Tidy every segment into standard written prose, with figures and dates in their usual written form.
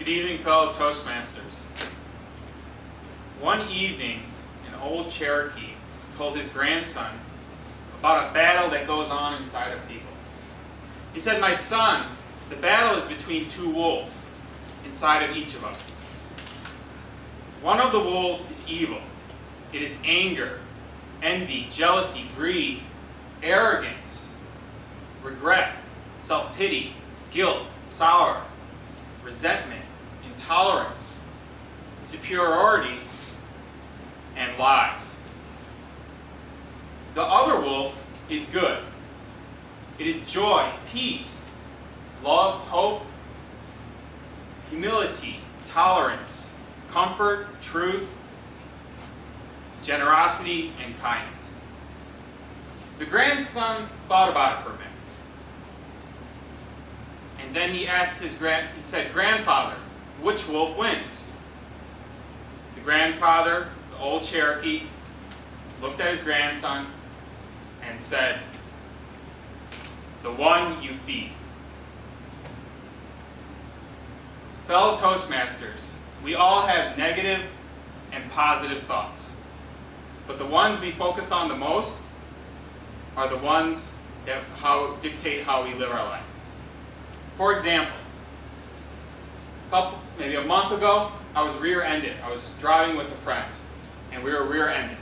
Good evening, fellow Toastmasters. One evening, an old Cherokee told his grandson about a battle that goes on inside of people. He said, "My son, the battle is between two wolves inside of each of us. One of the wolves is evil. It is anger, envy, jealousy, greed, arrogance, regret, self-pity, guilt, sorrow, resentment, intolerance, superiority, and lies. The other wolf is good. It is joy, peace, love, hope, humility, tolerance, comfort, truth, generosity, and kindness." The grandson thought about it for a minute. And then he asked he said, "Grandfather, which wolf wins?" The grandfather, the old Cherokee, looked at his grandson and said, "The one you feed." Fellow Toastmasters, we all have negative and positive thoughts. But the ones we focus on the most are the ones that dictate how we live our life. For example, maybe a month ago, I was rear-ended. I was driving with a friend, and we were rear-ended.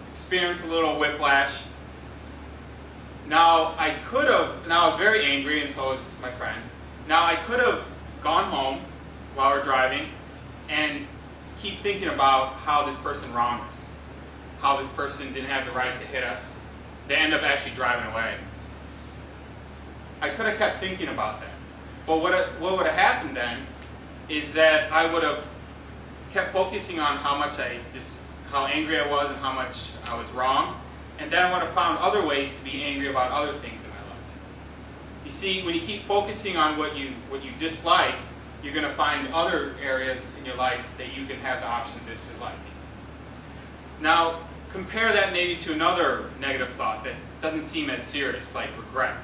Experienced a little whiplash. Now I was very angry, and so was my friend. Now I could have gone home while we're driving and keep thinking about how this person wronged us, how this person didn't have the right to hit us. They end up actually driving away. I could have kept thinking about that. But what would have happened then is that I would have kept focusing on how angry I was and how much I was wrong, and then I would have found other ways to be angry about other things in my life. You see, when you keep focusing on what you dislike, you're going to find other areas in your life that you can have the option of disliking. Now, compare that maybe to another negative thought that doesn't seem as serious, like regret.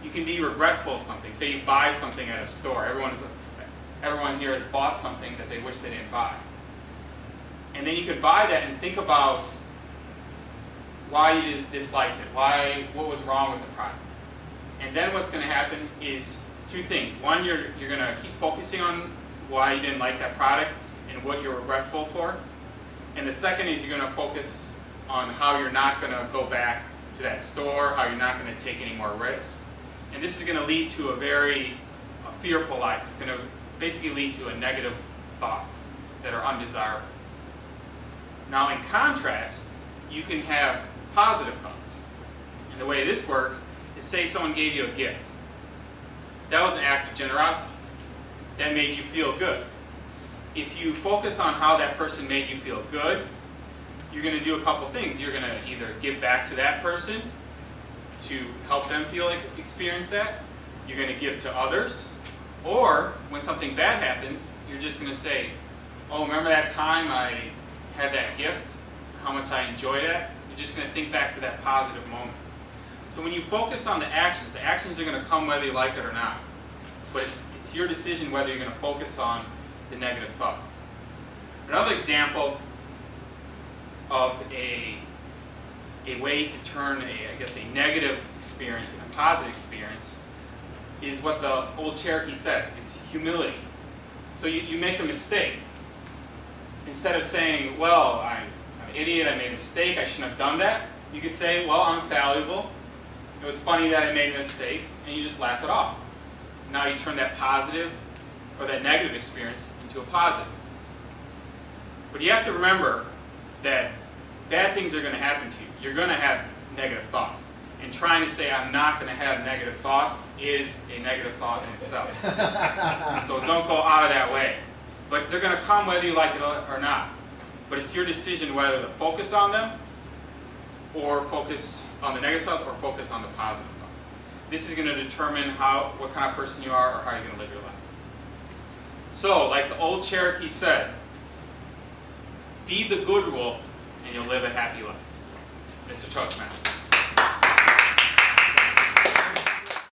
You can be regretful of something. Say you buy something at a store. Everyone here has bought something that they wish they didn't buy. And then you could buy that and think about why you disliked it, what was wrong with the product. And then what's going to happen is two things. One, you're going to keep focusing on why you didn't like that product and what you're regretful for. And the second is you're going to focus on how you're not going to go back to that store, how you're not going to take any more risk. And this is going to lead to a fearful life. It's going to basically lead to negative thoughts that are undesirable. Now, in contrast, you can have positive thoughts. And the way this works is, say someone gave you a gift. That was an act of generosity. That made you feel good. If you focus on how that person made you feel good, you're going to do a couple things. You're going to either give back to that person to help them experience that. You're going to give to others. Or when something bad happens, you're just going to say, "Oh, remember that time I had that gift? How much I enjoyed it?" You're just going to think back to that positive moment. So when you focus on the actions are going to come whether you like it or not. But it's your decision whether you're going to focus on the negative thoughts. Another example of a way to turn a negative experience into a positive experience is what the old Cherokee said. It's humility. So you make a mistake. Instead of saying, "Well, I'm an idiot, I made a mistake, I shouldn't have done that," you could say, "Well, I'm fallible. It was funny that I made a mistake," and you just laugh it off. Now you turn that positive or that negative experience into a positive. But you have to remember that bad things are going to happen to you. You're going to have negative thoughts. And trying to say, "I'm not going to have negative thoughts," is a negative thought in itself. So don't go out of that way. But they're going to come whether you like it or not. But it's your decision whether to focus on them, or focus on the negative thoughts, or focus on the positive thoughts. This is going to determine what kind of person you are or how you're going to live your life. So, like the old Cherokee said, feed the good wolf and you'll live a happy life. Mr. Toastmaster.